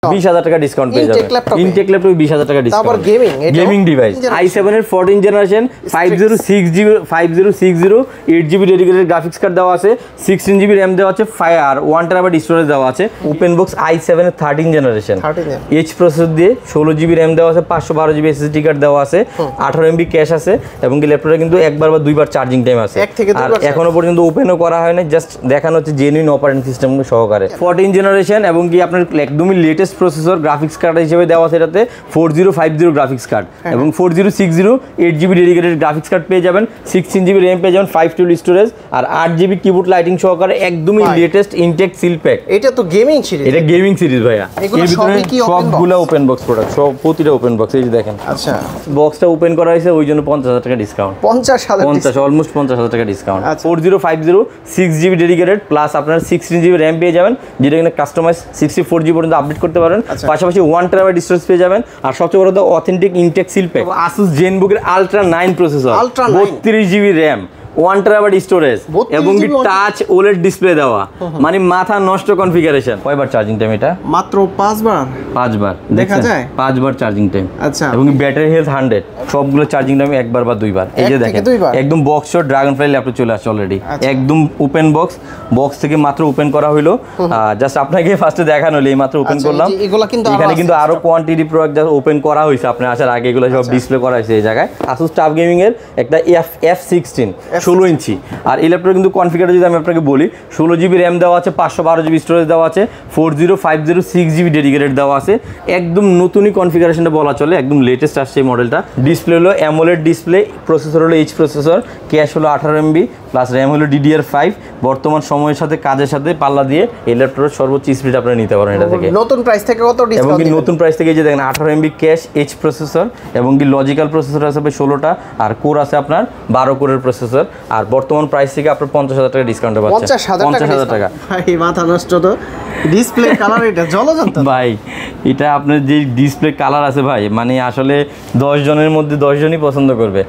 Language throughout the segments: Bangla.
20,000 টাকা ডিসকাউন্ট পেয়ে যাবেন। ইনটেক ল্যাপটপে 20,000 টাকা ডিসকাউন্ট। তারপর গেমিং ডিভাইস i7 এর 14 generation 5060 8GB dedicated graphics card দেওয়া আছে, 16GB RAM দেওয়া আছে, আর 1 TB স্টোরেজ দেওয়া আছে। ওপেন বক্স i7 এর 13 জেনারেশন H প্রসেসর দিয়ে 16GB RAM দেওয়া আছে, 512GB SSD কার্ড দেওয়া আছে, 18MB ক্যাশ আছে এবং কি ল্যাপটপে কিন্তু একবার বা দুইবার চার্জিং টাইম আছে। আর এখনো পর্যন্ত ওপেনও করা হয় না, জাস্ট দেখানো হচ্ছে জেনুইন অপারেটিং সিস্টেম সহকারে। 14 জেনারেশন এবং কি আপনার একদমই লেটেস্ট প্রসেসর গ্রাফিক্স কার্ড হিসেবে দেওয়া আছে। এটাতে 4050 গ্রাফিক্স কার্ড এবং 4060 8GB ডেডিকেটেড গ্রাফিক্স কার্ড পেয়ে যাবেন, 16GB RAM পেয়ে যাবেন, 512 স্টোরেজ আর 8GB কিবোর্ড লাইটিং সহকারে একদমই লেটেস্ট ইনটেক সিল প্যাক। এটা তো গেমিং সিরিজ, এটা গেমিং সিরিজ ভাইয়া। এর ভিতরে সবগুলা ওপেন বক্স প্রোডাক্ট, সব প্রতিটা ওপেন বক্স। এই যে দেখেন, আচ্ছা বক্সটা ওপেন করা হয়েছে ওই জন্য 50,000 টাকা ডিসকাউন্ট। 50 অলমোস্ট 50,000 টাকা ডিসকাউন্ট। 4050 6GB ডেডিকেটেড প্লাস আপনার 16GB RAM পেয়ে যাবেন, যেটা কিনা কাস্টমাইজ 64GB পর্যন্ত আপডেট করতে পারেন। পাশাপাশি 1 TB স্টোরেজ পেয়ে যাবেন আর সবচেয়ে বড় কথা authentic intact seal pack. Asus ZenBook এর Ultra 9 processor, 32GB RAM, 1 TB storage এবং কি টাচ ওলেড ডিসপ্লে দেওয়া, মানে মাথা নষ্ট কনফিগারেশন। কয়বার চার্জিং টাইম এটা? মাত্র 5 বার দেখা যায়, 5 বার চার্জিং টাইম। আচ্ছা, এবং ব্যাটারি হেলথ 100, সবগুলো চার্জিং টাইম একবার বা দুইবার। এই যে দেখেন একদম বক্স শট ড্রাগনফ্লাই ল্যাপটপ চলে আসছে অলরেডি, একদম ওপেন বক্স থেকে মাত্র ওপেন করা হইলো। জাস্ট আপনাকে ফার্স্টে দেখানো হলো, এই মাত্র ওপেন করলাম। এখানে কিন্তু আরো কোয়ান্টিটি প্রোডাক্ট জাস্ট ওপেন করা হয়েছে, আপনার আসার আগে এগুলো সব ডিসপ্লে করা হয়েছে এই জায়গায়। Asus TUF Gaming এর একটা F16 16 ইঞ্চি। আর এই ল্যাপটপে কিন্তু কনফিগার যদি আমি আপনাকে বলি, 16GB RAM দেওয়া আছে, 512GB স্টোরেজ দেওয়া আছে, 4050 6GB ডেডিকেটেড দেওয়া আছে। একদম নতুনই কনফিগারেশনটা বলা চলে, একদম লেটেস্ট আসছে এই মডেলটা। ডিসপ্লে হলো অ্যামোলেড ডিসপ্লে, প্রসেসর হলো H প্রসেসর, ক্যাশ হলো 18MB প্লাস RAM হলো DDR5। বর্তমান সময়ের সাথে কাজের সাথে পাল্লা দিয়ে এই ল্যাপটপের সর্বোচ্চ স্পিড আপনারা নিতে পারেন এটা থেকে। নতুন প্রাইস থেকে কত ডিসকাউন্ট? এবং কি নতুন প্রাইস থেকে এই যে দেখেন 18MB ক্যাশ H প্রসেসর এবং কি লজিক্যাল প্রসেসর আছে 16টা আর কোর আছে আপনার 12 কোরের প্রসেসর। আর বর্তমান প্রাইস থেকে আপনার 50,000 টাকা ডিসকাউন্ট পাচ্ছেন। 50,000 টাকা ভাই, মাথা নষ্ট তো। ডিসপ্লে কালার এটা জ্বলজ্বন্ত ভাই, এটা আপনার যে ডিসপ্লে কালার আছে ভাই, মানে আসলে 10 জনের মধ্যে 10 জনই পছন্দ করবে।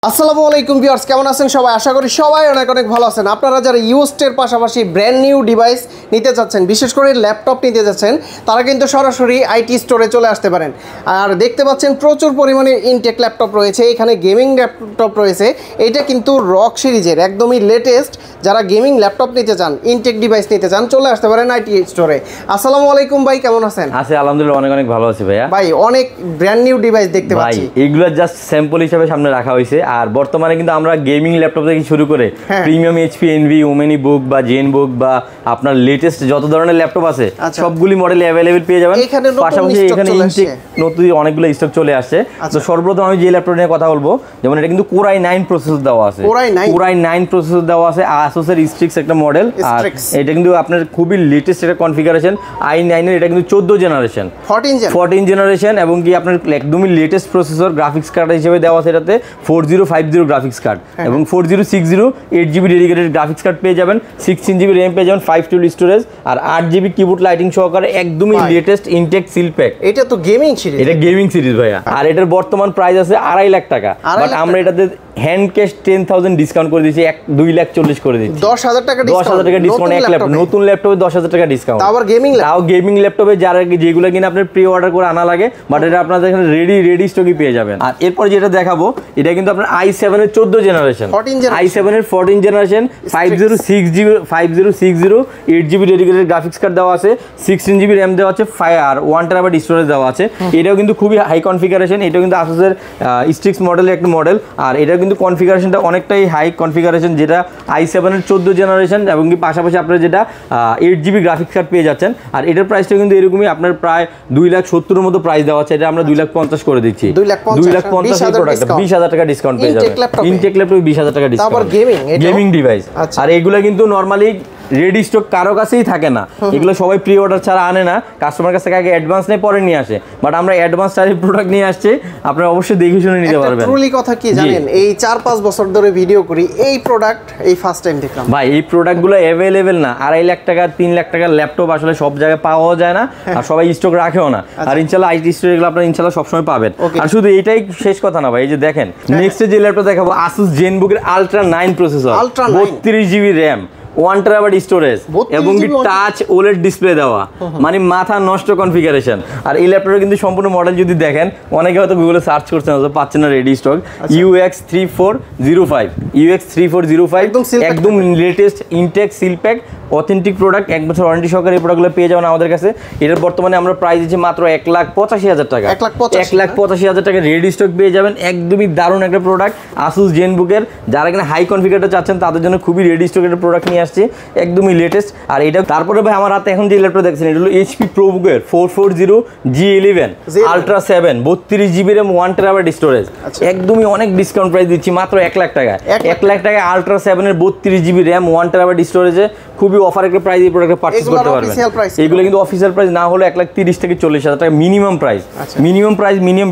আসসালামু আলাইকুম ভিউয়ার্স, কেমন আছেন সবাই? আশা করি সবাই অনেক অনেক ভালো আছেন। আপনারা যারা ইউজড-এর পাশাপাশি ব্র্যান্ড নিউ ডিভাইস নিতে চাচ্ছেন, বিশেষ করে ল্যাপটপ নিতে যাচ্ছেন, তারা কিন্তু সরাসরি আইটি স্টোরে চলে আসতে পারেন। আর দেখতে পাচ্ছেন প্রচুর পরিমাণে ইনটেক ল্যাপটপ রয়েছে, এখানে গেমিং ল্যাপটপ রয়েছে। এইটা কিন্তু রক সিরিজের একদমই লেটেস্ট। যারা গেমিং ল্যাপটপ নিতে চান, ইনটেক ডিভাইস নিতে চান, চলে আসতে পারেন আইটি স্টোরে। আসসালামু আলাইকুম ভাই, কেমন আছেন? আছি আলহামদুলিল্লাহ, অনেক অনেক ভালো আছি ভাইয়া। ভাই, অনেক ব্র্যান্ড নিউ ডিভাইস দেখতে পাচ্ছি। এইগুলো জাস্ট স্যাম্পল হিসেবে সামনে রাখা হয়েছে। আর বর্তমানে কিন্তু আমরা গেমিং ল্যাপটপ থেকে শুরু করে প্রিমিয়াম HP এনভি ওমেনি বুক বা জেনবুক বা আপনার লেটেস্ট যত ধরনের ল্যাপটপ আছে সবগুলি মডেল অ্যাভেলেবল পেয়ে যাবেন। পাশাপাশি এখানে ইনটেক নতুন অনেকগুলো স্টক চলে আসছে। তো সর্বপ্রথম আমি যে ল্যাপটপ নিয়ে কথা বলবো, যেমন এটা কিন্তু Core i9 প্রসেসর দেওয়া আছে, Core i9 প্রসেসর দেওয়া আছে, Asus এর Strix একটা মডেল। আর এটা কিন্তু আপনার খুবই লেটেস্ট একটা কনফিগারেশন i9 এর। এটা কিন্তু 14 জেনারেশন 14 জেনারেশন এবং কি আপনার একদমই লেটেস্ট প্রসেসর গ্রাফিক্স কার্ড হিসেবে দেওয়া আছে। এটাতে 4050 গ্রাফিক্স কার্ড এবং 4060 8GB ডেডিকেটেড গ্রাফিক্স কার্ড পেয়ে যাবেন, 16GB RAM পেয়ে যাবেন, 512 স্টোরেজ আর 8GB কিবোর্ড লাইটিং সহকারে একদমই লেটেস্ট ইনটেক সিল প্যাক। এটা তো গেমিং সিরিজ, এটা গেমিং সিরিজ ভাইয়া। আর এটার বর্তমান প্রাইস আছে 2.5 লাখ টাকা, বাট আমরা এটাতে হ্যান্ড ক্যাশ 10,000 ডিসকাউন্ট করে দিয়েছি, 2,40,000 করে দিচ্ছি। 10,000 টাকা ডিসকাউন্ট এক ল্যাপটপ, নতুন ল্যাপটপে 10,000 টাকা ডিসকাউন্ট। তাও গেমিং ল্যাপটপে যারা যেগুলো কিনা আপনার প্রি অর্ডার করে আনা লাগে, বাট এটা আপনাদের এখানে রেডি স্টকই পেয়ে যাবেন। আর এরপর যেটা দেখাবো, এটা কিন্তু আপনার i7 এর 14 জেনারেশন, i7 এর 14 generation 5060 8GB dedicated graphics card দেওয়া আছে, 16GB RAM দেওয়া আছে, আর 1 TB স্টোরেজ দেওয়া আছে। এটাও কিন্তু খুবই হাই কনফিগারেশন। এটাও কিন্তু Asus এর Strix মডেলের একটা মডেল। আর এটা কিন্তু কনফিগারেশনটা অনেকটাই হাই কনফিগারেশন, যেটা i7 এর 14 জেনারেশন এবং কি পাশাপাশি আপনারা যেটা 8GB গ্রাফিক্স কার্ড পেয়ে যাচ্ছেন। আর এটার প্রাইসটা কিন্তু এরকমই আপনার প্রায় 2,70,000 মতো প্রাইস দেওয়া আছে। এটা আমরা 2,50,000 করে দিচ্ছি। 2,50,000 প্রোডাক্ট 20,000 টাকা ডিসকাউন্ট পেয়ে যাবেন। ইনটেক ল্যাপটপে 20,000 টাকা ডিসকাউন্ট। Gaming device. আর এগুলো কিন্তু নরমালি রেডি স্টক কারো কাছেই থাকে না, এগুলো সবাই প্রি অর্ডার ছাড়া আনে না, কাস্টমার কাছ থেকে আগে অ্যাডভান্স নেয় পরে নিয়ে আসে, বাট আমরা অ্যাডভান্স টাইপের প্রোডাক্ট নিয়ে আসছে, আপনারা অবশ্যই দেখে শুনে নিতে পারবেন। ট্রুলি কথা কি জানেন, এই 4-5 বছর ধরে ভিডিও করি, এই প্রোডাক্ট এই ফার্স্ট টাইম দেখলাম ভাই। এই প্রোডাক্টগুলো অ্যাভেলেবেল না, 2.5 লাখ টাকা 3 লাখ টাকার ল্যাপটপ আসলে সব জায়গায় পাওয়া যায় না, আর সবাই স্টক রাখেও না, আর ইনশাআল্লাহ আইটি স্টোরে এগুলো আপনারা ইনশাআল্লাহ সবসময় পাবেন। আর শুধু এইটাই শেষ কথা না ভাই, এই যে দেখেন নেক্সট যে ল্যাপটপ দেখাবো Asus ZenBook এর Ultra 9 processor, 32 GB RAM, 1 terabyte storage এবং টাচ ওলেড ডিসপ্লে দেওয়া, মানে মাথা নষ্ট কনফিগারেশন। আর এই ল্যাপটপের কিন্তু সম্পূর্ণ মডেল যদি দেখেন, অনেকে হয়তো গুগলে সার্চ করছেন পাচ্ছেন না রেডি স্টক, UX3405 একদম latest intact seal pack authentic product, 1 বছর ওয়ারেন্টি সহকারে এই প্রোডাক্টগুলো পেয়ে যাবেন আমাদের কাছে। এটার বর্তমানে আমরা প্রাইস দিচ্ছি মাত্র 1,85,000 টাকা, 1,85,000 টাকা রেডি স্টক পেয়ে যাবেন। একদমই দারুণ একটা প্রোডাক্ট Asus ZenBook এর, যারা কিনা হাই কনফিগারেটর চাচ্ছেন তাদের জন্য খুবই রেডি স্টকের প্রোডাক্ট নিয়ে আসছে, একদমই লেটেস্ট। আর এটা তারপরে ভাই আমার হাতে এখন যে ল্যাপটপ দেখছেন, এটা হলো HP ProBook এর 440G11 Ultra 7 32 GB RAM 1 terabyte storage, একদমই অনেক ডিসকাউন্ট প্রাইস দিচ্ছি মাত্র 1 লাখ টাকা, 1 লাখ টাকা Ultra 7 এর 32 জিবি RAM 1 টেরাবাইট স্টোরেজে খুবই অফার একটা প্রাইস এই প্রোডাক্ট পারচেজ করতে পারবেন। এগুলো কিন্তু অফিসিয়াল প্রাইস না হলে 1,30,000 থেকে 40,000 টাকা মিনিমাম প্রাইস, মিনিমাম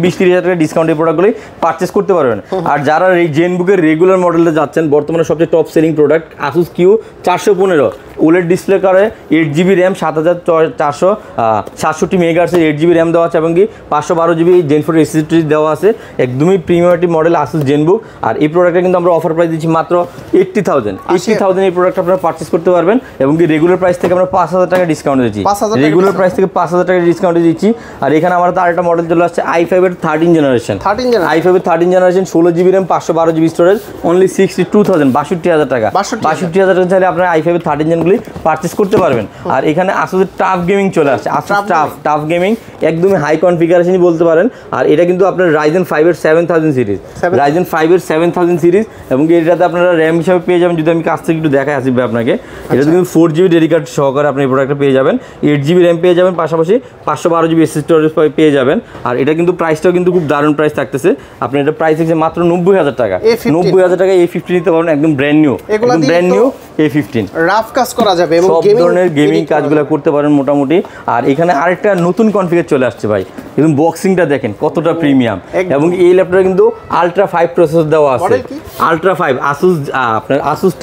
20-30,000 টাকা ডিসকাউন্ট এই প্রোডাক্টগুলো পারচেজ করতে পারবেন। আর যারা এই ZenBook এর রেগুলার মডেলে যাচ্ছেন, বর্তমানে সবচেয়ে top selling product Asus Q415 OLED display করে 8 জিবি র্যাম 7467 মেগাহার্টজের 8 জিবি র্যাম দেওয়া আছে এবং কি 512 জিবি Gen 4 SSD দেওয়া আছে, একদমই প্রিমিয়াম মডেল Asus ZenBook। আর এই প্রোডাক্টটা কিন্তু আমরা অফার প্রাইস দিচ্ছি মাত্র 80,000 এই প্রোডাক্ট আপনারা পারচেজ করতে পারবেন এবং কি রেগুলার প্রাইস থেকে আমরা 5,000 টাকা ডিসকাউন্ট দিচ্ছি, রেগুলার প্রাইস থেকে 5,000 টাকা ডিসকাউন্ট দিচ্ছি। আর এখানে আমরা তো আরেকটা মডেল চলে আসছে i5 এর 13 জেনারেশন, i5 এর 13 generation 16 GB RAM 512 GB storage, only 62,000 62,000 টাকা, 62,000 টাকা চাইলে আপনারা i5 এর 13 জেনগুলি পারচেজ করতে পারবেন। আর এখানে Asus এর টাফ গেমিং চলে আসছে, Asus টাফ গেমিং একদমই হাই কনফিগারেশনই বলতে পারেন। আর এটা কিন্তু আপনার Ryzen 5 এর 7000 সিরিজ, Ryzen 5 এর 7000 সিরিজ এবং এটাতে আপনারা র্যাম হিসাবে পেয়ে যাবেন, যদি আমি কাছ থেকে একটু দেখাই আসবে আপনাকে, এটা কিন্তু 4 জিবি ডেডিকেটেড সহকারে আপনি এই প্রোডাক্টটা পেয়ে যাবেন, 8 জিবি র্যাম পেয়ে যাবেন, পাশাপাশি 512 জিবি SSD স্টোরেজ পেয়ে যাবেন। আর এটা কিন্তু প্রাইসটাও কিন্তু খুব দারুণ প্রাইস থাকতেছে, আপনি এটা প্রাইস হচ্ছে মাত্র 90,000 টাকা, 90,000 টাকা A15 নিতে পারবেন, একদম ব্র্যান্ড নিউ, একদম ব্র্যান্ড নিউ A15 রাফ কাজ করা যাবে এবং সব ধরনের গেমিং কাজগুলো করতে পারেন মোটামুটি। আর এখানে আরেকটা নতুন কনফিগার চলে আসছে ভাই, এবং বক্সিংটা দেখেন কতটা প্রিমিয়াম, এবং এই ল্যাপটপে কিন্তু Ultra 5 প্রসেসর দেওয়া আছে, Ultra 5 Asus আপনার Asus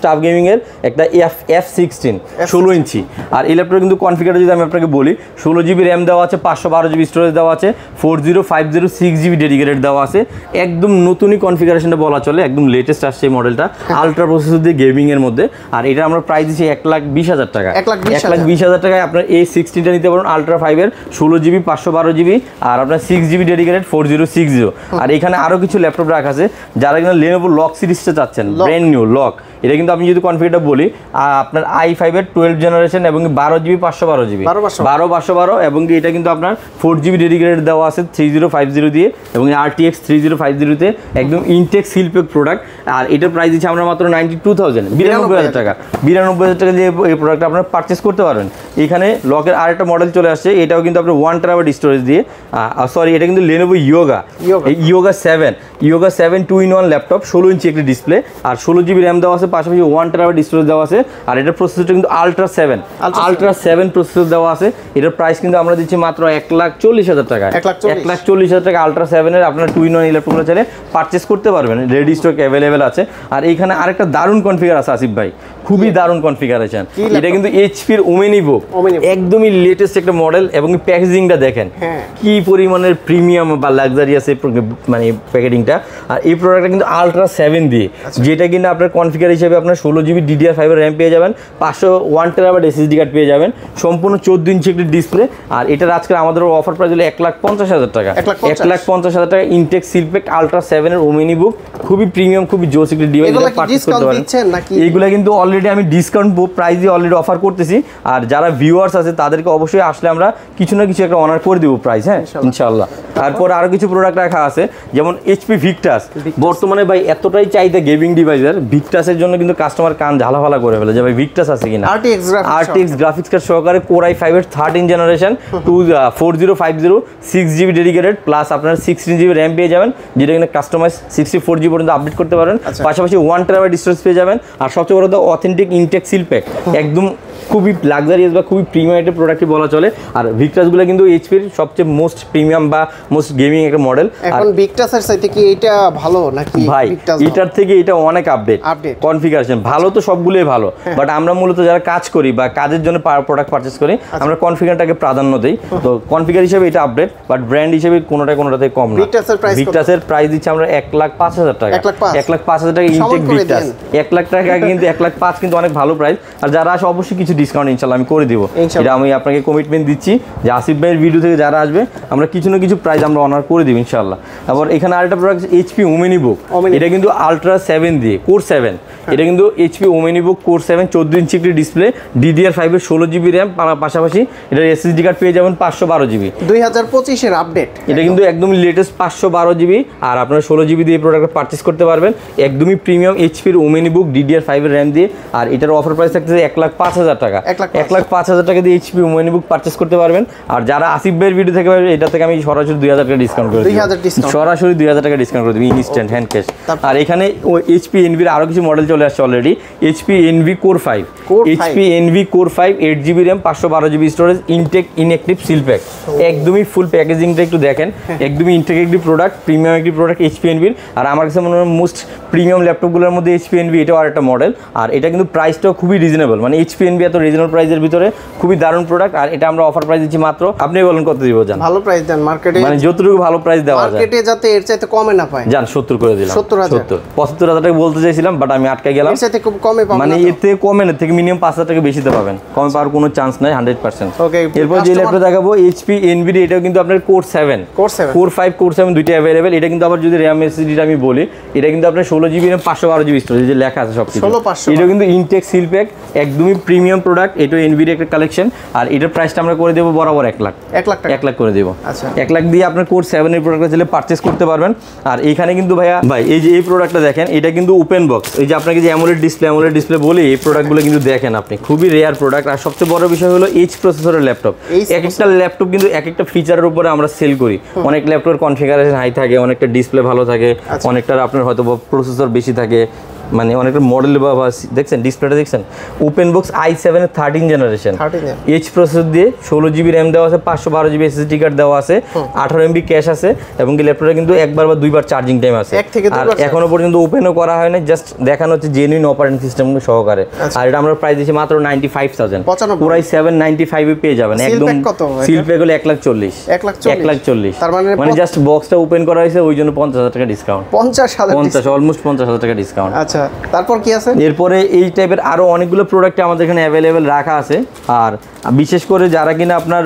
টাফ গেমিং এর একটা F16 16 ইঞ্চি। আর এই ল্যাপটপে কিন্তু কনফিগার যদি আমি আপনাকে বলি, 16 জিবি র্যাম দেওয়া আছে, 512 জিবি স্টোরেজ দেওয়া আছে, 4050 6 জিবি ডেডিকেটেড দেওয়া আছে, একদম নতুনই কনফিগারেশনটা বলা চলে, একদম লেটেস্ট আসছে এই মডেলটা আলট্রা প্রসেসর দিয়ে গেমিং এর মধ্যে। আর এটা আমরা প্রাইস দিচ্ছি 1,20,000 টাকা, 1,20,000 টাকায় আপনার A16টা নিতে পারেন Ultra 5 এর 16 জিবি 512 জিবি আর আপনার 6 জিবি ডেডিকেটেড 4060। আর এখানে আরো কিছু ল্যাপটপ রাখা আছে, যারা কিনা Lenovo লক সিরিজটা চাচ্ছেন, ব্র্যান্ড নিউ লক, এটা কিন্তু আমি যদি কনফিগারটা বলি, আপনার i5 এর 12 জেনারেশন এবং 12 জিবি 512 জিবি 12 এবং এটা কিন্তু আপনার 4 জিবি ডেডিকেটেড দেওয়া আছে 3050 দিয়ে এবং RTX 3050 তে একদম ইনটেক সিলপ্যাক প্রোডাক্ট। আর এটার প্রাইস দিচ্ছি আমরা মাত্র 92,000 92,000 টাকা, 92,000 টাকা দিয়ে এই প্রোডাক্টটা আপনারা পারচেস করতে পারবেন। এখানে লকের আরেকটা মডেল চলে আসছে, এটাও কিন্তু আপনার 1 টেরাবাইট স্টোরেজ দিয়ে, সরি এটা কিন্তু Lenovo Yoga 7 2-in-1 ল্যাপটপ, 16 ইঞ্চি একটি ডিসপ্লে আর 16 জিবি র্যাম দেওয়া আছে, পাশাপাশি 1 টেরাবাইট স্টোরেজ দেওয়া আছে। আর এটার প্রসেসরটা কিন্তু Ultra 7 প্রসেসর দেওয়া আছে। এটার প্রাইস কিন্তু আমরা দিচ্ছি মাত্র 1,40,000 টাকা, 1,40,000 টাকা Ultra 7 এর আপনারা 2-in-1 ল্যাপটপগুলো চাইলে পারচেস করতে পারবেন, রেডি স্টক অ্যাভেলেবেল আছে। আর এইখানে আরেকটা দারুণ কনফিগার আছে আসিফ ভাই, খুবই দারুণ কনফিগারেশন, এটা কিন্তু HP-র Omni Book, একদমই লেটেস্ট একটা মডেল এবং প্যাকেজিংটা দেখেন কি পরিমাণের প্রিমিয়াম বা লাক্সারিয়াস মানে প্যাকেজিংটা। আর এই প্রোডাক্টটা কিন্তু Ultra 7 দিয়ে, যেটা কিন্তু আপনার কনফিগার হিসেবে আপনার 16 জিবি DDR5 এর র্যাম পেয়ে যাবেন, 1 টেরাবাইট SSD কার্ড পেয়ে যাবেন, সম্পূর্ণ 14 ইঞ্চি একটি ডিসপ্লে। আর এটার আজকে আমাদের অফার প্রাইস হলো 1,50,000 টাকা, 1,50,000 টাকা ইনটেক সিলপ্যাক Ultra 7 এর Omni Book, খুবই প্রিমিয়াম খুবই জোস একটি ডিভাইস, পারচেজ করতে পারেন। এইগুলা কিন্তু অলরেডি আমি ডিসকাউন্ট প্রাইস দিয়ে অলরেডি অফার করতেছি। আর যারা ভিউয়ার্স আছে তাদেরকে অবশ্যই আসলে আমরা কিছু না কিছু একটা অনার করে দিব প্রাইস, হ্যাঁ ইনশাআল্লাহ। তারপর আরো কিছু প্রোডাক্ট রাখা আছে, যেমন এইচপি ভিক্টাস। বর্তমানে ভাই এতটাই চাহিদা গেমিং ডিভাইসের, ভিক্টাসের জন্য কিন্তু কাস্টমার কান ঝালাফালা করে ফেলে যে ভাই ভিক্টাস আছে কিনা। আরটিএক্স গ্রাফিক্স কার্ড সহকারে কোর i5 এর 13 জেনারেশন 4050 6GB ডেডিকেটেড, প্লাস আপনার 16GB র্যাম পেয়ে যাবেন, যেটা কিনা কাস্টমাইজ 64GB পর্যন্ত আপডেট করতে পারেন। পাশাপাশি 1TB স্টোরেজ পেয়ে যাবেন। আর সবচেয়ে বড় কথা অথেন্টিক ইনটেক সিল প্যাক, একদম খুবই লাক্সারিয়াস বা খুবই প্রিমিয়াম একটা প্রোডাক্টই বলা চলে। আর ভিক্টাসগুলো কিন্তু এইচপির সবচেয়ে মোস্ট প্রিমিয়াম বা মোস্ট গেমিং একটা মডেল। এখন ভিক্টাসের চাইতে কি এটা ভালো নাকি ভাই? এটার থেকে এটা অনেক আপডেট কনফিগারেশন ভালো, তো সবগুলোই ভালো, বাট আমরা মূলত যারা কাজ করি বা কাজের জন্য প্রোডাক্ট পারচেজ করি আমরা কনফিগারটাকে প্রাধান্য দেই। তো কনফিগার হিসেবে এটা আপডেট, বাট ব্র্যান্ড হিসেবে কোনোটাতে কম না। ভিক্টাসের প্রাইস দিচ্ছে আমরা 1,05,000 টাকা। 1,05,000 টাকা ইনটেক ভিক্টাস। 1 লাখ টাকা কিন্তু 1,05,000 কিন্তু অনেক ভালো প্রাইস। আর যারা আসে অবশ্যই কিছু ডিসকাউন্ট ইনশাআল্লাহ আমি করে দিব, এটা আমি আপনাকে কমিটমেন্ট দিচ্ছি যে আসিফ ভাইয়ের ভিডিও থেকে যারা আসবে আমরা কিছু না কিছু প্রাইস আমরা অনার করে দিব ইনশাআল্লাহ। আবার এখানে আরেকটা প্রোডাক্ট এইচপি ওমেনিবুক, এটা কিন্তু আলট্রা 7 দিয়ে কোর 7, এটা কিন্তু এইচপি ওমেনিবুক কোর 7 14 ইঞ্চি একটি ডিসপ্লে, DDR5 এর 16GB র্যাম, পাশাপাশি এটার এসএসডি কার্ড পেয়ে যাবেন 512GB। 2025 এর আপডেট, এটা কিন্তু একদমই লেটেস্ট 512GB। আর আপনারা 16GB দিয়ে প্রোডাক্টটা পারচেজ করতে পারবেন, একদমই প্রিমিয়াম এইচপির ওমেনিবুক DDR5 এর র্যাম দিয়ে। আর এটার অফার প্রাইস থাকতেছে 1,05,000 টাকা। 1,05,000 টাকা দিয়ে এইচপি ওমেনিবুক পারচেজ করতে পারবেন। আর যারা আসিফ ভাইয়ের ভিডিও থেকে এটা থেকে আমি সরাসরি 2,000 টাকা ডিসকাউন্ট করে দিই, সরাসরি 2,000 টাকা ডিসকাউন্ট করে দিই ইনস্ট্যান্ট হ্যান্ড ক্যাশ। আর এখানে এইচপি এনভির আরো কিছু মডেল চলে আসছে already. HP Envy Core 5, HP Envy Core 5 8GB RAM 512GB storage, intact inactive seal pack, একদমই ফুল প্যাকেজিংটা একটু দেখেন, একদমই ইনটেক একটি প্রোডাক্ট, প্রিমিয়াম একটি প্রোডাক্ট এইচপি এনভির। আর আমার কাছে মনে হয় মোস্ট প্রিমিয়াম ল্যাপটপগুলোর মধ্যে এইচপি এনভি এটাও আরেকটা মডেল। আর এটা কিন্তু প্রাইসটাও খুবই রিজনেবল, মানে এইচপি এনভি এত রিজনেবল প্রাইসের ভিতরে খুবই দারুণ প্রোডাক্ট। আর এটা আমরা অফার প্রাইস দিচ্ছি মাত্র, আপনি বলেন কত দিব? জান ভালো প্রাইস দেন মার্কেটে, মানে যতটুকু ভালো প্রাইস দেওয়া যায় মার্কেটে যাতে এর চাইতে কমে না পায়। জান 70 করে দিলাম। 75,000 টাকা বলতে চাইছিলাম, বাট আমি আটকে গেলাম। এর চাইতে খুব কমে পাবেন, মানে এর থেকে কমে না, থেকে মিনিমাম 5,000 টাকা বেশিতে পাবেন, কমে পাওয়ার কোনো চান্স নাই 100%। এরপর যে ল্যাপটপ দেখাবো এইচপি এনভি, এটাও কিন্তু আপনার কোর 7, কোর 5, কোর 7 দুইটা অ্যাভেলেবেল। এটা কিন্তু আবার যদি র্যাম এসএসডিটা আমি বলি, এটা কিন্তু আপনার 16GB র্যাম 512GB স্টোরেজ, যে লেখা আছে সবকিছু। এটা কিন্তু ইনটেক সিল প্যাক, একদমই প্রিমিয়াম প্রোডাক্ট। এটা এনভির একটা কালেকশন। আর এটার প্রাইসটা আমরা করে দেবো বরাবর 1 লাখ। 1 লাখ করে দেবো। 1 লাখ দিয়ে আপনার কোর 7 এর প্রোডাক্টটা চাইলে পারচেজ করতে পারবেন। আর এইখানে কিন্তু ভাই এই যে এই প্রোডাক্টটা দেখেন, এটা কিন্তু ওপেন বক্স। এই যে আপনাকে যে অ্যামোলেড ডিসপ্লে বলি, এই প্রোডাক্টগুলো কিন্তু দেখেন আপনি, খুবই রেয়ার প্রোডাক্ট। আর সবচেয়ে বড় বিষয় হলো এইচ প্রসেসরের ল্যাপটপ। এক একটা ল্যাপটপ কিন্তু এক একটা ফিচারের উপরে আমরা সেল করি। অনেক ল্যাপটপের কনফিগারেশন হাই থাকে, অনেকটা ডিসপ্লে ভালো থাকে, অনেকটার আপনার হয়তো প্রসেসর বেশি থাকে, মানে অনেকটা মডেল বা দেখছেন ডিসপ্লেটা দেখছেন। ওপেন বক্স i7 এর 13 জেনারেশন, এইচ প্রসেসর দিয়ে 16GB র্যাম দেওয়া আছে, 512GB এসএসডি কার্ড দেওয়া আছে, 18MB ক্যাশ আছে, এবং কি ল্যাপটপটা কিন্তু একবার বা দুইবার চার্জিং টাইম আছে। আর এখনো পর্যন্ত ওপেনও করা হয় না, জাস্ট দেখানো হচ্ছে জেনুইন অপারেটিং সিস্টেম সহকারে। আর এটা আমরা প্রাইস দিচ্ছি মাত্র 95,000, পুরাই 795 এ পেয়ে যাবেন একদম। সিল প্যাক হলো 1,40,000, 1,40,000, মানে জাস্ট বক্সটা ওপেন করা হয়েছে ওই জন্য 50,000 টাকা ডিসকাউন্ট, 50 অলমোস্ট 50,000 টাকা ডিসকাউন্ট। আচ্ছা, তারপর কি আছে? এরপরে এই টাইপের আরো অনেকগুলো প্রোডাক্ট আমাদের এখানে অ্যাভেলেবেল রাখা আছে। আর বিশেষ করে যারা কিনা আপনার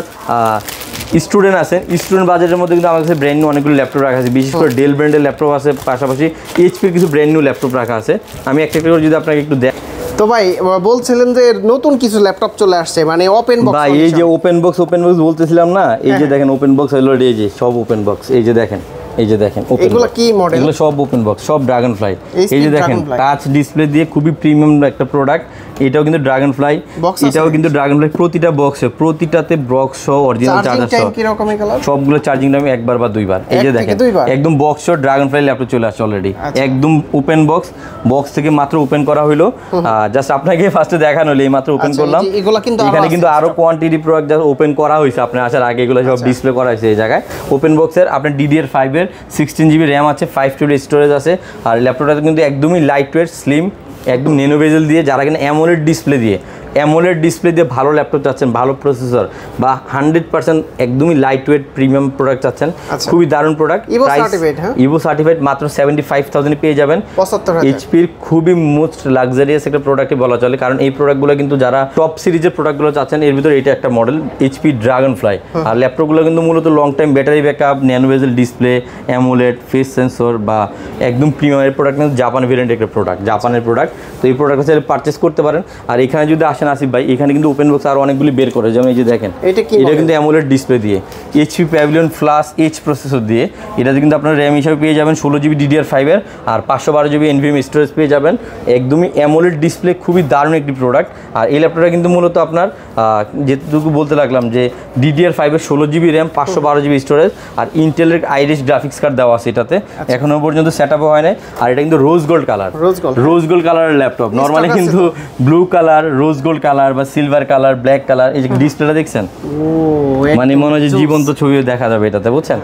স্টুডেন্ট আছেন, স্টুডেন্ট বাজেটের মধ্যে কিন্তু আমার কাছে ব্র্যান্ড নিউ অনেকগুলো ল্যাপটপ রাখা আছে। বিশেষ করে ডেল ব্র্যান্ডের ল্যাপটপ আছে, পাশাপাশি এইচপির কিছু ব্র্যান্ড নিউ ল্যাপটপ রাখা আছে। আমি একটা করে যদি আপনাকে একটু দেখ। তো ভাই বলছিলেন যে নতুন কিছু ল্যাপটপ চলে আসছে, মানে ওপেন বক্স। ভাই এই যে ওপেন বক্স বলতেছিলাম না, এই যে দেখেন ওপেন বক্স অলরেডি, এই যে সব ওপেন বক্স, এই যে দেখেন, এই যে দেখেন এগুলো কি মডেল? এগুলো সব ওপেন বক্স, সব ড্রাগন ফ্লাই। এই যে দেখেন টাচ ডিসপ্লে দিয়ে খুবই প্রিমিয়াম একটা প্রোডাক্ট। এটাও কিন্তু ড্রাগন ফ্লাই, এটাও কিন্তু ড্রাগন ফ্লাই। প্রতিটা বক্সে, প্রতিটাতে বক্স সহ অরিজিনাল চার্জার সহ, সবগুলো চার্জিং টাইম একবার বা দুইবার। এই যে দেখেন একদম বক্স সহ ড্রাগন ফ্লাই ল্যাপটপ চলে আসছে অলরেডি, একদম ওপেন বক্স। বক্স থেকে মাত্র ওপেন করা হলো, জাস্ট আপনাকে ফার্স্টে দেখানো হলো, এই মাত্র ওপেন করলাম। এখানে কিন্তু আরো কোয়ান্টিটি প্রোডাক্ট জাস্ট ওপেন করা হয়েছে, আপনার আসার আগে এগুলো সব ডিসপ্লে করা হয়েছে এই জায়গায়। ওপেন বক্সের আপনার DDR5 এর 16GB র্যাম আছে, 512 স্টোরেজ আছে। আর ল্যাপটপটা কিন্তু একদমই লাইট ওয়েট, স্লিম, একদম ন্যানো বেজেল দিয়ে, যারা কিনা অ্যামোলেড ডিসপ্লে দিয়ে ভালো ল্যাপটপ চাচ্ছেন, ভালো প্রসেসর বা 100% একদমই লাইট ওয়েট প্রিমিয়াম প্রোডাক্ট চাচ্ছেন, খুবই দারুণ প্রোডাক্ট। ইভো সার্টিফাইড মাত্র 75,000 পেয়ে যাবেন। এইচপির খুবই মোস্ট লাক্সারিয়াস একটা প্রোডাক্টই বলা চলে, কারণ এই প্রোডাক্টগুলো কিন্তু যারা টপ সিরিজের প্রোডাক্টগুলো চাচ্ছেন, এর ভিতরে এটা একটা মডেল এইচপি ড্রাগন ফ্লাই। আর ল্যাপটপগুলো কিন্তু মূলত long time battery backup, nano বেজেল ডিসপ্লে, অ্যামোলেড, ফেস সেন্সর বা একদম প্রিমিয়ামের প্রোডাক্ট, কিন্তু জাপান ভেরিয়েন্ট একটা প্রোডাক্ট, জাপানের প্রোডাক্ট। তো এই প্রোডাক্টটা চাইলে পারচেস করতে পারেন। আর এখানে যদি আসেন পাচ্ছেন আসিফ ভাই, এখানে কিন্তু ওপেন বক্স আর অনেকগুলি বের করে, যেমন এই যে দেখেন এটা কিন্তু অ্যামোলেড ডিসপ্লে দিয়ে HP pavilion plus H processor দিয়ে, এটাতে কিন্তু আপনার র্যাম হিসাবে পেয়ে যাবেন 16GB DDR5 এর আর 512GB NVMe স্টোরেজ পেয়ে যাবেন। একদমই অ্যামোলেড ডিসপ্লে, খুবই দারুণ একটি প্রোডাক্ট। আর এই ল্যাপটপটা কিন্তু মূলত আপনার যেটুকু বলতে লাগলাম যে DDR5 এর 16GB র্যাম 512GB স্টোরেজ আর ইন্টেলের আইরিশ গ্রাফিক্স কার্ড দেওয়া আছে এটাতে, এখনো পর্যন্ত সেটআপও হয় নাই। আর এটা কিন্তু rose gold colour, rose gold কালারের ল্যাপটপ। নর্মালি কিন্তু blue colour, rose gold colour বা সিলভার কালার, ব্ল্যাক কালার। এই যে ডিসপ্লেটা দেখছেন, মানে মনে হয় যে জীবন্ত ছবিও দেখা যাবে এটাতে, বুঝছেন।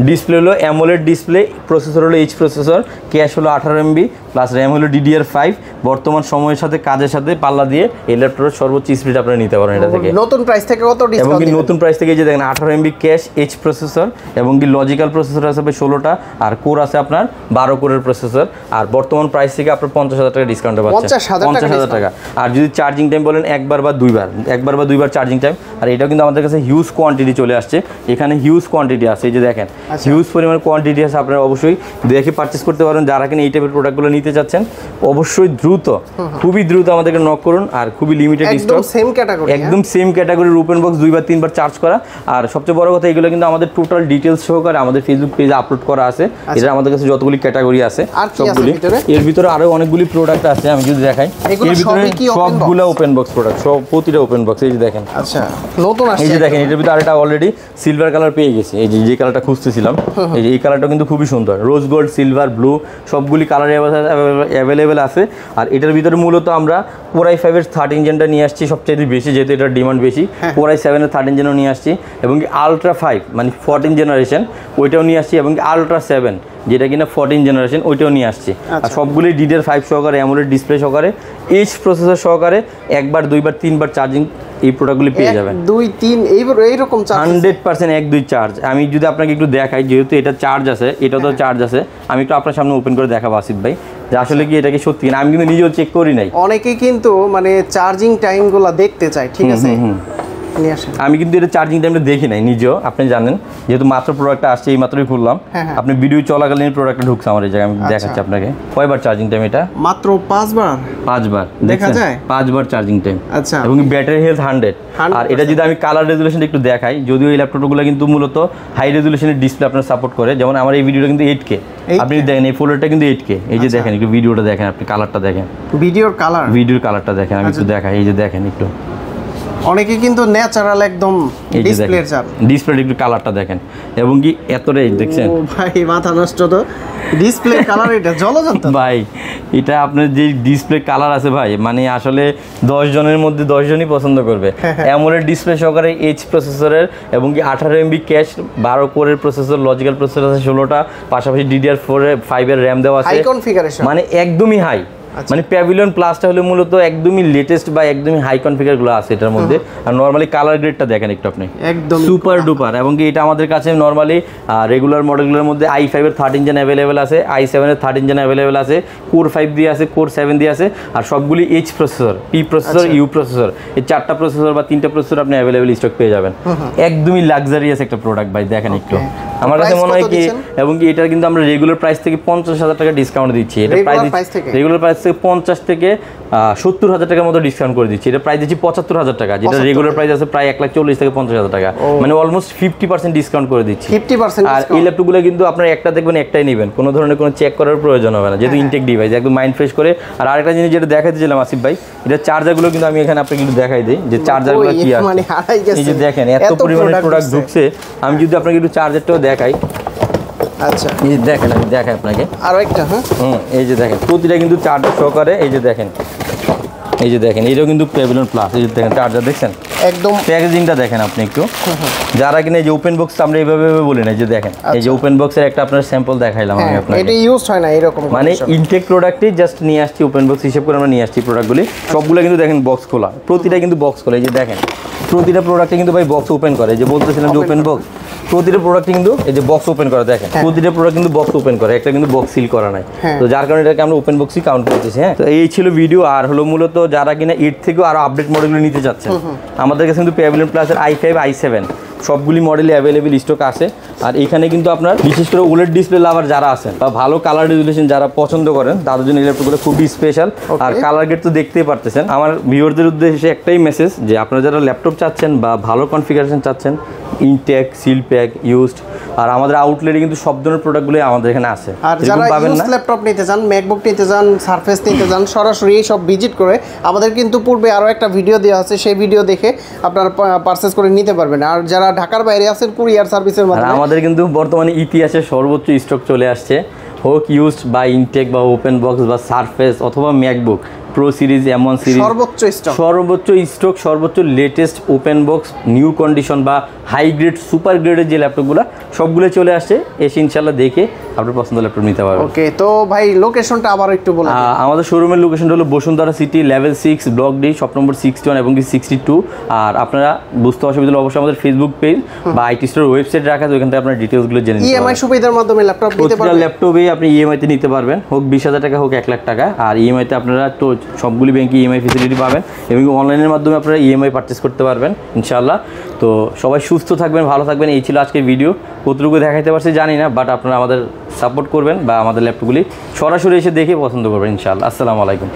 ডিসপ্লে হলো অ্যামোলেড ডিসপ্লে, প্রসেসর হলো এইচ প্রসেসর, ক্যাশ হলো 18MB প্লাস র্যাম হলো DDR5। বর্তমান সময়ের সাথে কাজের সাথে পাল্লা দিয়ে এই ল্যাপটপের সর্বোচ্চ স্পিড আপনারা নিতে পারেন এটা থেকে। নতুন প্রাইস থেকে কত ডিসকাউন্ট? এবং কি নতুন প্রাইস থেকে এই যে দেখেন 18MB ক্যাশ এইচ প্রসেসর এবং কি লজিক্যাল প্রসেসর আছে 16টা আর কোর আছে আপনার 12 কোরের প্রসেসর। আর বর্তমান প্রাইস থেকে আপনার 50,000 টাকা ডিসকাউন্টে পাচ্ছেন, 50,000 টাকা। আর যদি চার্জিং টাইম বলেন একবার বা দুইবার চার্জিং টাইম। আর এটাও কিন্তু আমাদের কাছে হিউজ কোয়ান্টিটি চলে আসছে, এখানে হিউজ কোয়ান্টিটি আছে, এই যে দেখেন হিউজ পরিমাণ কোয়ান্টিটি আছে। আপনারা অবশ্যই দেখে পারচেস করতে পারেন। যারা কিনা এই টাইপের প্রোডাক্টগুলো নিতে চাচ্ছেন অবশ্যই দ্রুত, খুবই দ্রুত আমাদেরকে নক করুন। আর খুবই লিমিটেড স্টক, একদম সেম ক্যাটাগরির ওপেন বক্স 2 বা 3 বার চার্জ করা। আর সবচেয়ে বড় কথা, এগুলো কিন্তু আমাদের টোটাল ডিটেলস সহকারে আমাদের ফেসবুক পেজে আপলোড করা আছে। এটা আমাদের কাছে যতগুলি ক্যাটাগরি আছে সবগুলি, এর ভিতরে আরো অনেকগুলি প্রোডাক্ট আছে, আমি যদি দেখাই। এর ভিতরে সবগুলো ওপেন বক্স প্রোডাক্ট, সব প্রতিটা ওপেন বক্স। এই যে দেখেন, আচ্ছা নতুন আসছে, এই যে দেখেন এটার ভিতরে আরেকটা অলরেডি সিলভার কালার পেয়ে গেছি। এই যে কালারটা খুঁজতেছিলাম, এই যে এই কালারটা কিন্তু খুবই সুন্দর, রোজ গোল্ড, সিলভার, ব্লু সবগুলি কালার অ্যাভেলেবেল আছে। আর এটার ভিতরে মূলত আমরা Core i5 এর 13 জেনটা নিয়ে আসছি সবচেয়ে বেশি, যেহেতু এটার ডিমান্ড বেশি। Core i7 এর 13 জেনও নিয়ে আসছি এবং আলট্রা 5 মানে 14 জেনারেশন ওইটাও নিয়ে আসছি এবং আলট্রা 7 যেটা কিনা 14 জেনারেশন ওইটাও নিয়ে আসছি। আর সবগুলি DDR5 সহকারে, অ্যামোলেড ডিসপ্লে সহকারে, এইচ প্রসেসর সহকারে, একবার দুইবার তিনবার চার্জিং এই প্রোডাক্টগুলি পেয়ে যাবেন। 2 3 এইরকম চার্জ 100% 1-2 চার্জ। আমি যদি আপনাকে একটু দেখাই, যেহেতু এটা চার্জ আছে, এটা তো চার্জ আছে, আমি একটু আপনার সামনে ওপেন করে দেখাবো আসিফ ভাই যে আসলে কি এটা কি সত্যি কিনা। আমি কিন্তু নিজেও চেক করি নাই। অনেকেই কিন্তু মানে চার্জিং টাইমগুলো দেখতে চায়, ঠিক আছে। আমি কিন্তু এটা চার্জিং টাইমটা দেখি নাই নিজেও, আপনি জানেন, যেহেতু মাত্র প্রোডাক্টটা আসছে, এই মাত্রই খুললাম। আপনি ভিডিও চলাকালীন প্রোডাক্টটা ঢুকছে আমার এই জায়গায়, আমি দেখাচ্ছি আপনাকে। কয়বার চার্জিং টাইম এটা? মাত্র 5 বার দেখা যায়, 5 বার চার্জিং টাইম। আচ্ছা, এবং ব্যাটারি হেলথ 100। আর এটা যদি আমি কালার রেজুলেশনটা একটু দেখাই, যদিও এই ল্যাপটপগুলো কিন্তু মূলত হাই রেজুলেশনের ডিসপ্লে আপনার সাপোর্ট করে। যেমন আমার এই ভিডিওটা কিন্তু 8K, আপনি দেখেন এই ফোল্ডারটা কিন্তু 8K। এই যে দেখেন একটু ভিডিওটা দেখেন, আপনি কালারটা দেখেন, ভিডিওর কালারটা দেখেন, আমি একটু দেখাই। এই যে দেখেন একটু, অনেকে কিন্তু ন্যাচারাল একদম ডিসপ্লের চাপ, ডিসপ্লের একটু কালারটা দেখেন এবং কি এত রেঞ্জ দেখছেন। ও ভাই মাথা নষ্ট, তো ডিসপ্লে কালার এটা জ্বলজ্বন্ত ভাই। এটা আপনার যে ডিসপ্লে কালার আছে ভাই, মানে আসলে 10 জনের মধ্যে 10 জনই পছন্দ করবে। অ্যামোলেড ডিসপ্লে সহকারে এইচ প্রসেসরের এবং কি 18MB ক্যাশ, 12 কোরের প্রসেসর, লজিক্যাল প্রসেসর আছে 16টা, পাশাপাশি DDR5 এর র্যাম দেওয়া আছে, হাই কনফিগারেশন, মানে একদমই হাই। মানে প্যাভিলিয়ন প্লাসটা হলো মূলত একদমই লেটেস্ট বা একদমই হাই কনফিগারগুলো আছে এটার মধ্যে। আর নরমালি কালার গ্রেডটা দেখেন একটু আপনি, একদম সুপার ডুপার। এবং কি এটা আমাদের কাছে নরমালি রেগুলার মডেলগুলোর মধ্যে i5 এর 13 জেন অ্যাভেলেবেল আছে, i7 এর 13 জেন অ্যাভেলেবেল আছে, Core 5 দিয়ে আছে, Core 7 দিয়ে আছে। আর সবগুলি H processor, P processor, you processor, এই 4টা প্রসেসর বা 3টা প্রসেসর আপনি অ্যাভেলেবেল স্টক পেয়ে যাবেন। একদমই লাক্সারিয়াস একটা প্রোডাক্ট ভাই, দেখেন একটু। আমার কাছে মনে হয় কি, এবং কি এটা কিন্তু আমরা রেগুলার প্রাইস থেকে 50,000 টাকা ডিসকাউন্ট দিচ্ছি। এটা রেগুলার প্রাইস থেকে 50 থেকে 70,000 টাকার মতো ডিসকাউন্ট করে দিচ্ছি। এটা প্রাইস দিচ্ছি 75,000 টাকা, যেটা রেগুলার প্রাইস আছে প্রায় 1,40,000 থেকে 50,000 টাকা, মানে অলমোস্ট 50% ডিসকাউন্ট করে দিচ্ছি। 50%। আর এই ল্যাপটপগুলো কিন্তু আপনার একটা দেখবেন একটাই নেবেন, কোনো ধরনের কোনো চেক করার প্রয়োজন হবে না, যেহেতু ইনটেক ডিভাইস একদম মাইন্ড ফ্রেশ করে। আর আরেকটা জিনিস যেটা দেখাইতেছিলাম আসিফ ভাই, এটা চার্জারগুলো কিন্তু আমি এখানে আপনাকে কিন্তু দেখাই দিই যে চার্জারগুলো কি আছে। এই যে দেখেন এত পরিমাণে প্রোডাক্ট ঢুকছে, আমি যদি আপনাকে একটু চার্জারটাও দেখাই। আচ্ছা, এই দেখেন, আমি দেখাই আপনাকে আরো একটা। এই যে দেখেন প্রতিটা কিন্তু চার্জার সহকারে। এই যে দেখেন, এই যে দেখেন এটাও কিন্তু প্যাভিলিয়ন প্লাস। এই যে দেখেন চার্জার দেখছেন, একদম প্যাকেজিংটা দেখেন আপনি একটু। যারা কিনা এই যে ওপেন বক্স আমরা এইভাবে বলি না, যে দেখেন এই যে ওপেন বক্সের একটা আপনার স্যাম্পল দেখাইলাম আমি আপনাকে। এটা ইউজ হয় না এরকম, মানে ইনটেক প্রোডাক্টই জাস্ট নিয়ে আসছি, ওপেন বক্স হিসেব করে আমরা নিয়ে আসছি প্রোডাক্টগুলি সবগুলো। কিন্তু দেখেন বক্স খোলা, প্রতিটা কিন্তু বক্স খোলা। এই যে দেখেন প্রতিটা প্রোডাক্টে কিন্তু ভাই বক্স ওপেন করে, যে বলতেছিলাম যে ওপেন বক্স, প্রতিটা প্রোডাক্ট কিন্তু এই যে বক্স ওপেন করে দেখেন, প্রতিটা প্রোডাক্ট কিন্তু বক্স ওপেন করে, একটা কিন্তু বক্স সিল করা নাই। তো যার কারণে এটাকে আমরা ওপেন বক্সই কাউন্ট করতেছি। হ্যাঁ, তো এই ছিল ভিডিও। আর হলো মূলত যারা কিনা এর থেকেও আরো আপডেট মডেলগুলো নিতে চাচ্ছেন, আমাদের কাছে কিন্তু প্যাভিলিয়ন প্লাসের i5 i7 সবগুলি মডেলে অ্যাভেলেবেল স্টক আছে। আর এখানে কিন্তু আপনার বিশেষ করে ওলেড ডিসপ্লে লাভার যারা আছেন বা ভালো কালার রেজুলেশন যারা পছন্দ করেন তাদের জন্য এই ল্যাপটপগুলো খুবই স্পেশাল। আর কালার গেট তো দেখতেই পারতেছেন। আমার ভিউয়ারদের উদ্দেশ্যে একটাই মেসেজ যে আপনারা যারা ল্যাপটপ চাচ্ছেন বা ভালো কনফিগারেশন চাচ্ছেন, ইনটেক, সিল প্যাক, ইউজড, আর আমাদের আউটলেটে কিন্তু সব ধরনের প্রোডাক্টগুলো আমাদের এখানে আছে। আর যারা ইউজড ল্যাপটপ নিতে চান, ম্যাকবুক নিতে চান, সারফেস নিতে চান, সরাসরি সব ভিজিট করে আমাদের কিন্তু পূর্বে আরও একটা ভিডিও দেওয়া আছে, সেই ভিডিও দেখে আপনারা পারচেজ করে নিতে পারবেন। আর যারা ঢাকার বাইরে আছেন কুরিয়ার সার্ভিসের মাধ্যমে, আমাদের কিন্তু বর্তমানে ইতিহাসে সর্বোচ্চ স্টক চলে আসছে, হোক ইউজড বা ইনটেক বা ওপেন বক্স বা সারফেস অথবা MacBook pro series, M1 series, সর্বোচ্চ স্টক, সর্বোচ্চ latest open box, new condition বা হাই গ্রেড, সুপার গ্রেডের যে ল্যাপটপগুলো সবগুলো চলে আসছে। এসে ইনশাল্লাহ দেখে আপনার পছন্দ ল্যাপটপ নিতে পারবেন। ওকে, তো ভাই লোকেশনটা আবার একটু বলুন। আমাদের শোরুমের লোকেশনটা হলো Bashundhara city, level 6, block D, shop number 61 এবং 62। আর আপনারা বুঝতে অসুবিধা হলে অবশ্যই আমাদের ফেসবুক পেজ বা আইটি স্টোর ওয়েবসাইট রাখা আছে, ওখান থেকে আপনার ডিটেলসগুলো জেনে নিতে পারবেন। ইএমআই সুবিধার মাধ্যমে ল্যাপটপ নিতে পারবেন। ল্যাপটপে আপনি ইএমআইতে নিতে পারবেন, হোক 20,000 টাকা, হোক 1 লাখ টাকা। আর ইএমআইতে আপনারা তো সবগুলি ব্যাংকে ইএমআই ফেসিলিটি পাবেন এবং অনলাইনের মাধ্যমে আপনারা ইএমআই পারচেস করতে পারবেন ইনশাআল্লাহ। তো সবাই সুস্থ থাকবেন, ভালো থাকবেন। এই ছিল আজকের ভিডিও। কতটুকু দেখাইতে পারছি জানি না, বাট আপনারা আমাদের সাপোর্ট করবেন বা আমাদের ল্যাপটপগুলি সরাসরি এসে দেখে পছন্দ করবেন ইনশাআল্লাহ। আসসালামু আলাইকুম।